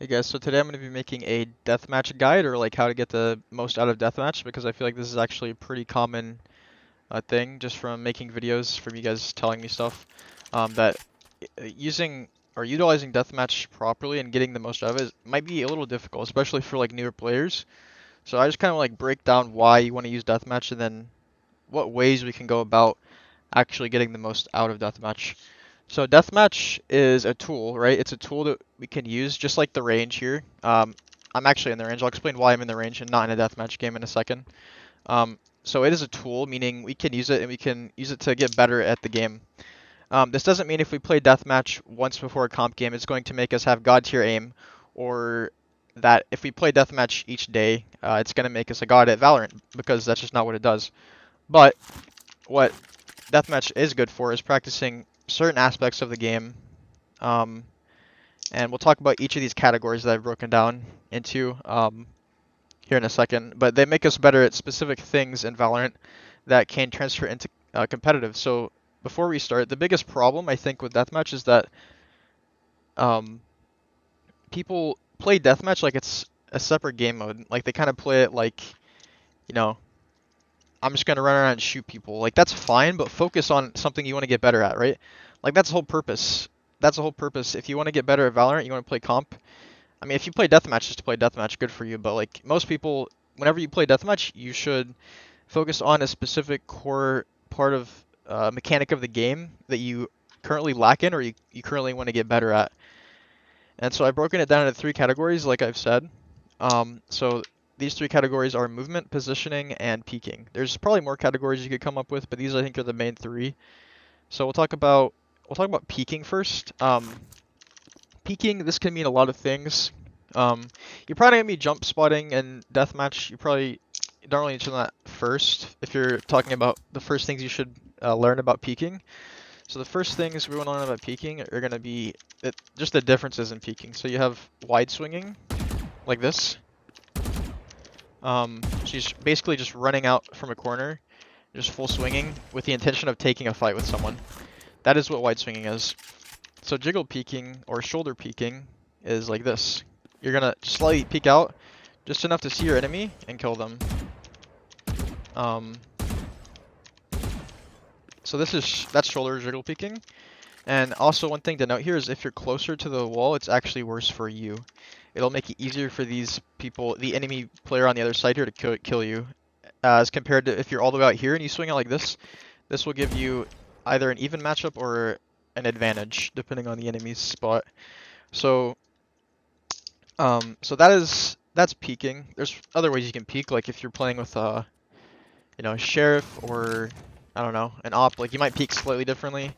Hey guys, so today I'm going to be making a deathmatch guide, or like how to get the most out of deathmatch, because I feel like this is actually a pretty common thing just from making videos from you guys telling me stuff, that using or utilizing deathmatch properly and getting the most out of it might be a little difficult, especially for like newer players. So I just kind of like break down why you want to use deathmatch and then what ways we can go about actually getting the most out of deathmatch. So deathmatch is a tool, right? It's a tool that we can use just like the range here. I'm actually in the range. I'll explain why I'm in the range and not in a deathmatch game in a second. So it is a tool, meaning we can use it and we can use it to get better at the game. This doesn't mean if we play deathmatch once before a comp game, it's going to make us have god tier aim, or that if we play deathmatch each day, it's going to make us a god at Valorant, because that's just not what it does. But what deathmatch is good for is practicing certain aspects of the game. Um, and we'll talk about each of these categories that I've broken down into here in a second. But they make us better at specific things in Valorant that can transfer into competitive. So before we start, the biggest problem I think with deathmatch is that um, people play deathmatch like it's a separate game mode. Like they kind of play it like, you know, I'm just gonna run around and shoot people. Like that's fine, but focus on something you want to get better at, right? Like that's the whole purpose. That's the whole purpose. If you want to get better at Valorant, you want to play comp. I mean, if you play deathmatch just to play deathmatch, good for you. But like most people, whenever you play deathmatch, you should focus on a specific core part of mechanic of the game that you currently lack in, or you currently want to get better at. And so I've broken it down into three categories, like I've said. So these three categories are movement, positioning, and peeking. There's probably more categories you could come up with, but these I think are the main three. So we'll talk about peeking first. Peeking, this can mean a lot of things. You're probably gonna be jump spotting and deathmatch. You probably don't really need to know that first if you're talking about the first things you should learn about peeking. So the first things we want to learn about peeking are gonna be just the differences in peeking. So you have wide swinging, like this. She's basically just running out from a corner, just full swinging with the intention of taking a fight with someone. That is what wide swinging is. So jiggle peeking or shoulder peeking is like this. You're gonna slightly peek out, just enough to see your enemy and kill them. Um, so that's shoulder jiggle peeking. And also one thing to note here is if you're closer to the wall, it's actually worse for you. It'll make it easier for these people, the enemy player on the other side here, to kill you, as compared to if you're all the way out here and you swing it like this. This will give you either an even matchup or an advantage, depending on the enemy's spot. So, so that's peeking. There's other ways you can peek, like if you're playing with sheriff or I don't know, an op. Like you might peek slightly differently.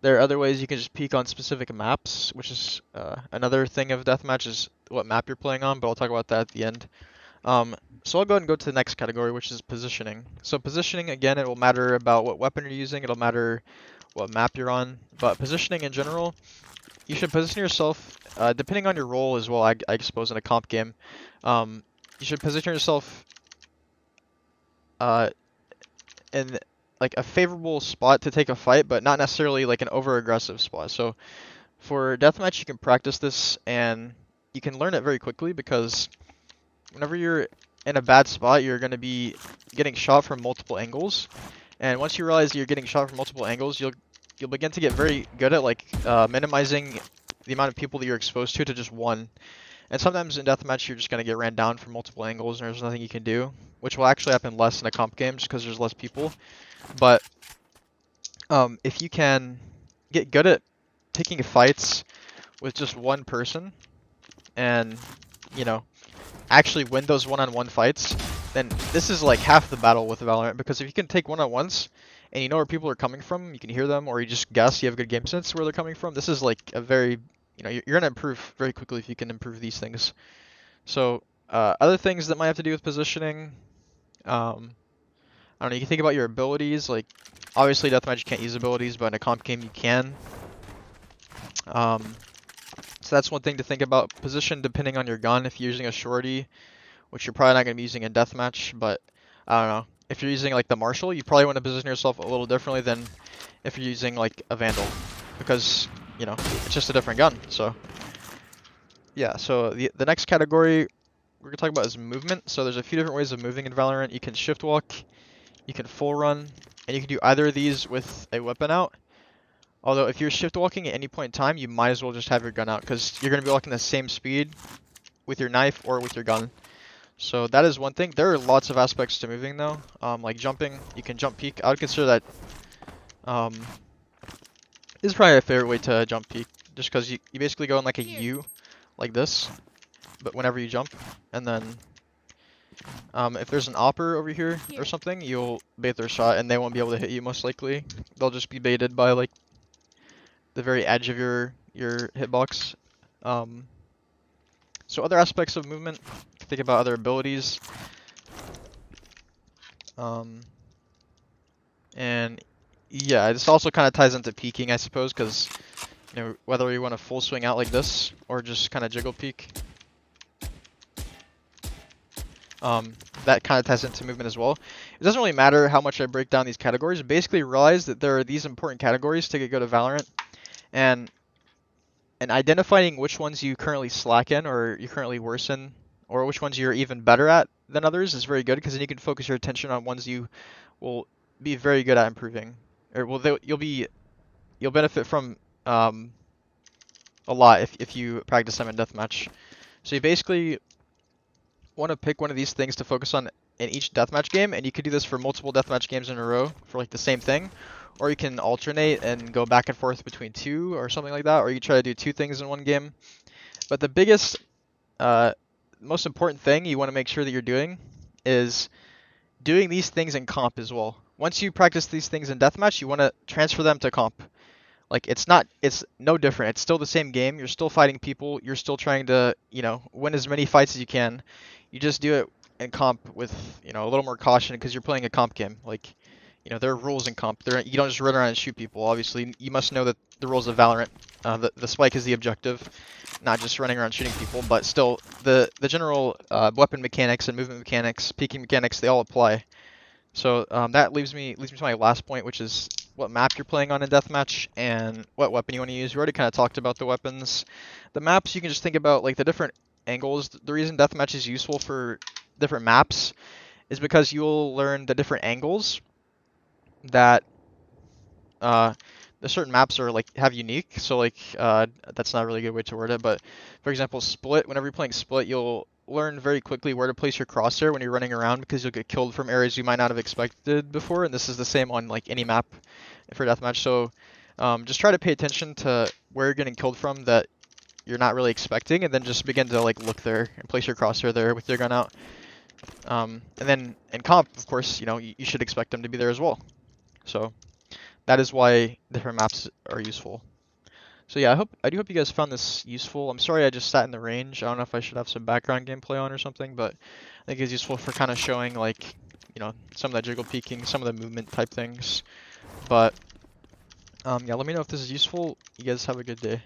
There are other ways you can just peek on specific maps, which is another thing of deathmatch is what map you're playing on, but I'll talk about that at the end. So I'll go ahead and go to the next category, which is positioning. So positioning, again, it will matter about what weapon you're using, it'll matter what map you're on, but positioning in general, you should position yourself, depending on your role as well, I suppose in a comp game, you should position yourself uh, in like a favorable spot to take a fight, but not necessarily like an over-aggressive spot. So for deathmatch, you can practice this and you can learn it very quickly because whenever you're in a bad spot, you're going to be getting shot from multiple angles. And once you realize you're getting shot from multiple angles, you'll begin to get very good at like minimizing the amount of people that you're exposed to just one. And sometimes in deathmatch, you're just going to get ran down from multiple angles and there's nothing you can do, which will actually happen less in a comp game just because there's less people. But if you can get good at taking fights with just one person and, you know, actually win those one-on-one fights, then this is like half the battle with Valorant, because if you can take one-on-ones and you know where people are coming from, you can hear them, or you just guess, you have good game sense where they're coming from, this is like a very, you're going to improve very quickly if you can improve these things. So other things that might have to do with positioning, I don't know, you can think about your abilities, like obviously deathmatch you can't use abilities, but in a comp game you can. So that's one thing to think about. Position depending on your gun. If you're using a shorty, which you're probably not going to be using in deathmatch, but I don't know. If you're using like the Marshall, you probably want to position yourself a little differently than if you're using like a Vandal, because it's just a different gun. So Yeah, so the next category we're gonna talk about is movement. So there's a few different ways of moving in Valorant. You can shift walk, you can full run, and you can do either of these with a weapon out. Although if you're shift walking at any point in time, you might as well just have your gun out because you're gonna be walking the same speed with your knife or with your gun. So that is one thing. There are lots of aspects to moving though. Like jumping, you can jump peek. I would consider that um, is probably a favorite way to jump peek, just because you basically go in like a U, like this, but whenever you jump, and then if there's an opper over here or something, you'll bait their shot and they won't be able to hit you most likely. They'll just be baited by like the very edge of your hitbox. Um, so other aspects of movement, think about other abilities. Um, and yeah, this also kind of ties into peeking, I suppose, because you know whether you want to full swing out like this or just kind of jiggle peek. That kind of ties into movement as well. It doesn't really matter how much I break down these categories. Basically, realize that there are these important categories to get good at Valorant, and identifying which ones you currently slack in or you currently worsen, or which ones you're even better at than others is very good because then you can focus your attention on ones you will be very good at improving, or you'll benefit from a lot if you practice them in deathmatch. So you basically want to pick one of these things to focus on in each deathmatch game, and you could do this for multiple deathmatch games in a row for like the same thing, or you can alternate and go back and forth between two or something like that, or you try to do two things in one game. But the biggest, most important thing you want to make sure that you're doing is doing these things in comp as well. Once you practice these things in deathmatch, you want to transfer them to comp. Like it's no different. It's still the same game. You're still fighting people. You're still trying to, win as many fights as you can. You just do it in comp with, a little more caution because you're playing a comp game. Like, there are rules in comp. You don't just run around and shoot people. Obviously, you must know that the rules of Valorant. The spike is the objective, not just running around shooting people. But still, the general weapon mechanics and movement mechanics, peeking mechanics, they all apply. So that leads me to my last point, which is what map you're playing on in deathmatch and what weapon you want to use. We already kind of talked about the weapons. The maps, you can just think about like the different angles. The reason deathmatch is useful for different maps is because you'll learn the different angles that the certain maps are like have unique. So like that's not a really good way to word it, but for example, split. Whenever you're playing split, you'll learn very quickly where to place your crosshair when you're running around because you'll get killed from areas you might not have expected before, and this is the same on like any map for deathmatch. So just try to pay attention to where you're getting killed from that you're not really expecting, and then just begin to like look there and place your crosshair there with your gun out. And then in comp, of course, you should expect them to be there as well. So that is why different maps are useful. So yeah, I do hope you guys found this useful. I'm sorry I just sat in the range. I don't know if I should have some background gameplay on or something, but I think it's useful for kind of showing like, some of that jiggle peeking, some of the movement type things. But yeah, let me know if this is useful. You guys have a good day.